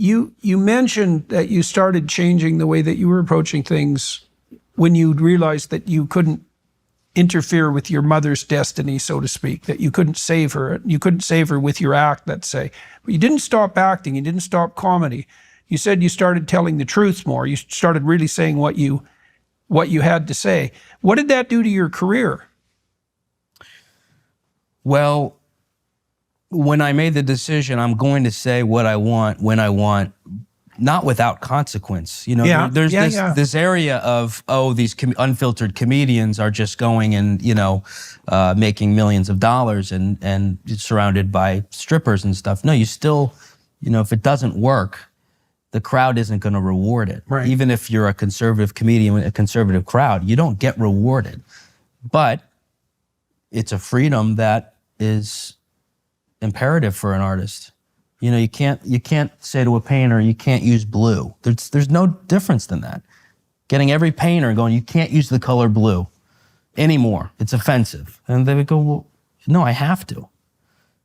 You mentioned that you started changing the way that you were approaching things when you realized that you couldn't interfere with your mother's destiny, so to speak, that you couldn't save her. You couldn't save her with your act, let's say. But you didn't stop acting. You didn't stop comedy. You said you started telling the truth more. You started really saying what you had to say. What did that do to your career? Well, when I made the decision, I'm going to say what I want, when I want, not without consequence. You know, there's this area of, these unfiltered comedians are just going and, making millions of dollars and surrounded by strippers and stuff. No, you still, if it doesn't work, the crowd isn't going to reward it. Right. Even if you're a conservative comedian with a conservative crowd, you don't get rewarded. But it's a freedom that is imperative for an artist. You can't say to a painter, you can't use blue. There's no difference than that. Getting every painter going, you can't use the color blue anymore. It's offensive. And they would go, well, no, I have to.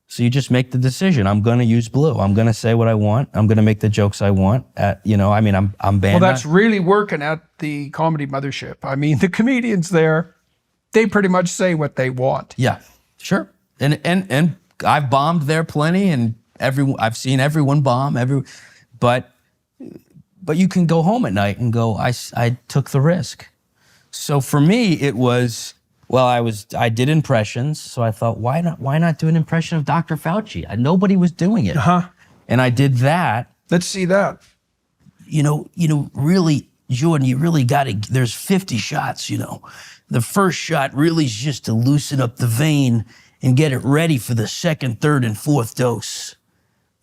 So you just make the decision. I'm going to use blue. I'm going to say what I want. I'm going to make the jokes I want. I'm banned. Well, that's really working at the Comedy Mothership. I mean, the comedians there, they pretty much say what they want. Yeah, sure. And I've bombed there plenty, and I've seen everyone bomb. But you can go home at night and go, I took the risk. So for me, it was, I did impressions. So I thought, why not do an impression of Dr. Fauci? Nobody was doing it. And I did that. Let's see that. Really, Jordan, you really got to, there's 50 shots, The first shot really is just to loosen up the vein and get it ready for the second, third, and fourth dose.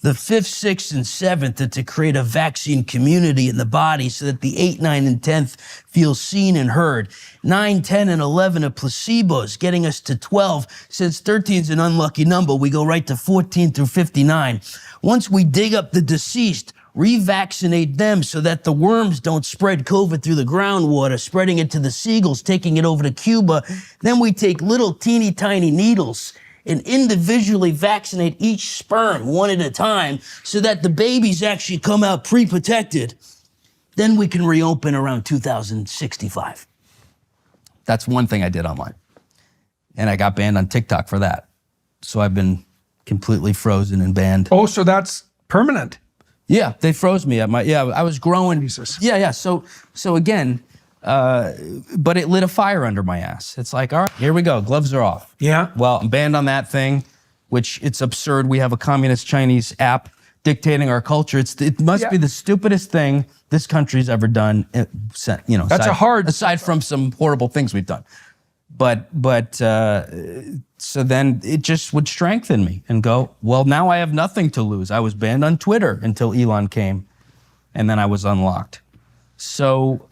The 5th, 6th, and 7th are to create a vaccine community in the body so that the 8th, 9th, and 10th feel seen and heard. 9, 10, and 11 are placebos, getting us to 12. Since 13 is an unlucky number, we go right to 14 through 59. Once we dig up the deceased, revaccinate them so that the worms don't spread COVID through the groundwater, spreading it to the seagulls, taking it over to Cuba. Then we take little teeny tiny needles and individually vaccinate each sperm one at a time so that the babies actually come out pre-protected. Then we can reopen around 2065. That's one thing I did online. And I got banned on TikTok for that. So I've been completely frozen and banned. Oh, so that's permanent? Yeah, they froze me at I was growing. Jesus. Yeah. So again, but it lit a fire under my ass. It's like, all right, here we go. Gloves are off. Yeah. Well, I'm banned on that thing, which it's absurd. We have a communist Chinese app dictating our culture. It must be the stupidest thing this country's ever done. Aside from some horrible things we've done. But so then it just would strengthen me and go, well, now I have nothing to lose. I was banned on Twitter until Elon came, and then I was unlocked. So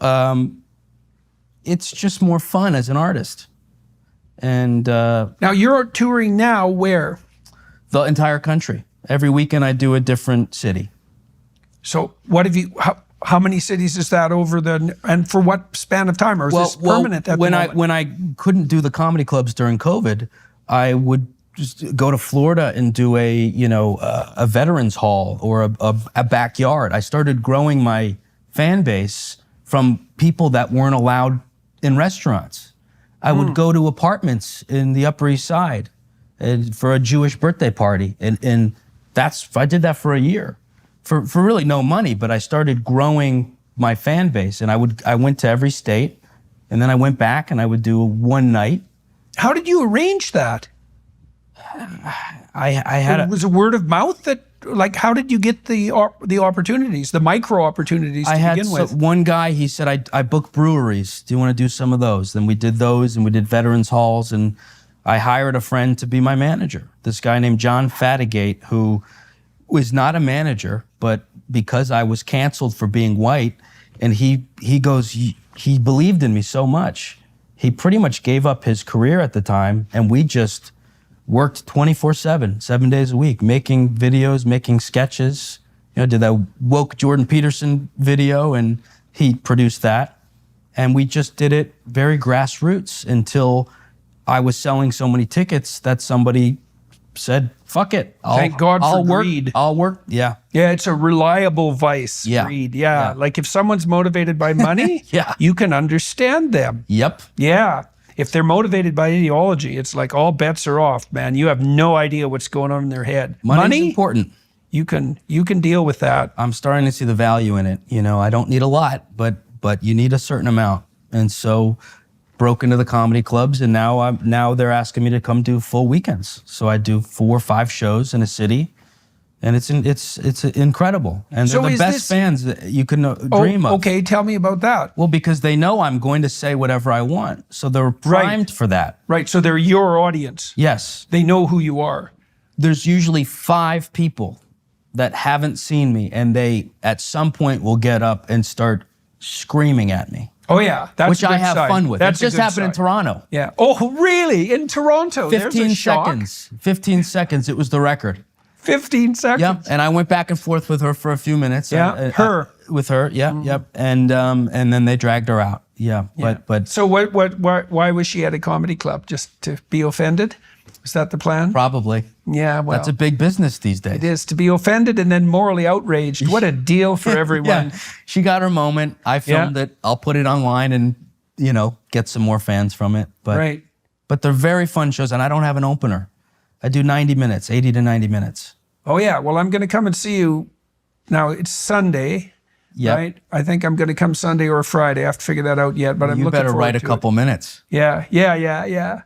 it's just more fun as an artist. And now you're touring now where? The entire country. Every weekend I do a different city. So what have you? How many cities is that over and for what span of time? Or is this permanent at the moment? When I couldn't do the comedy clubs during COVID, I would just go to Florida and do a veterans hall or a backyard. I started growing my fan base from people that weren't allowed in restaurants. I would go to apartments in the Upper East Side for a Jewish birthday party. And I did that for a year. For really no money, but I started growing my fan base, and I went to every state, and then I went back and I would do one night. How did you arrange that? I had it was a word of mouth that, like, how did you get the opportunities, the micro opportunities to begin with? One guy, he said, I book breweries. Do you want to do some of those? Then we did those, and we did veterans halls, and I hired a friend to be my manager. This guy named John Fatigate, who was not a manager, but because I was canceled for being white, and he believed in me so much, he pretty much gave up his career at the time, and we just worked 24/7, 7 days a week, making videos, making sketches. Did that woke Jordan Peterson video, and he produced that. And we just did it very grassroots until I was selling so many tickets that somebody said, fuck it. Thank God for I'll work. greed. I'll work. Yeah. Yeah, it's a reliable vice. Yeah. Greed. Yeah. Yeah. Like if someone's motivated by money, Yeah. you can understand them. Yep. Yeah. If they're motivated by ideology, it's like all bets are off, man. You have no idea what's going on in their head. Money's Money, important. you can deal with that. I'm starting to see the value in it. You know, I don't need a lot, but you need a certain amount. And so broke into the comedy clubs, and now they're asking me to come do full weekends. So I do 4 or 5 shows in a city, and it's incredible. And So they're the is best this- fans that you can dream of. Okay, tell me about that. Well, because they know I'm going to say whatever I want, so they're primed for that. Right, so they're your audience. Yes, They know who you are. there's usually 5 people that haven't seen me, and they at some point will get up and start screaming at me, Oh yeah, that's which a good I have sign. fun with. That's It a just good happened in sign. Toronto. Yeah. Oh, really? In Toronto? There's a 15 shock. seconds. 15 seconds. It was the record. 15 seconds. Yep. And I went back and forth with her for a few minutes. Yeah, her. With her. Yeah. Yep. And then they dragged her out. Yeah. But So why was she at a comedy club? Just to be offended? Was that the plan? probably Yeah, well, that's a big business these days. it is to be offended and then morally outraged. What a deal for everyone. Yeah. She got her moment. I filmed it. I'll put it online and get some more fans from it. But Right. But they're very fun shows, and I don't have an opener. I do 90 minutes, 80 to 90 minutes. Oh yeah. Well, I'm going to come and see you. Now it's Sunday, Yep. right? I think I'm going to come Sunday or Friday. I have to figure that out yet, but I'm You looking better forward write a to couple minutes. it. Yeah.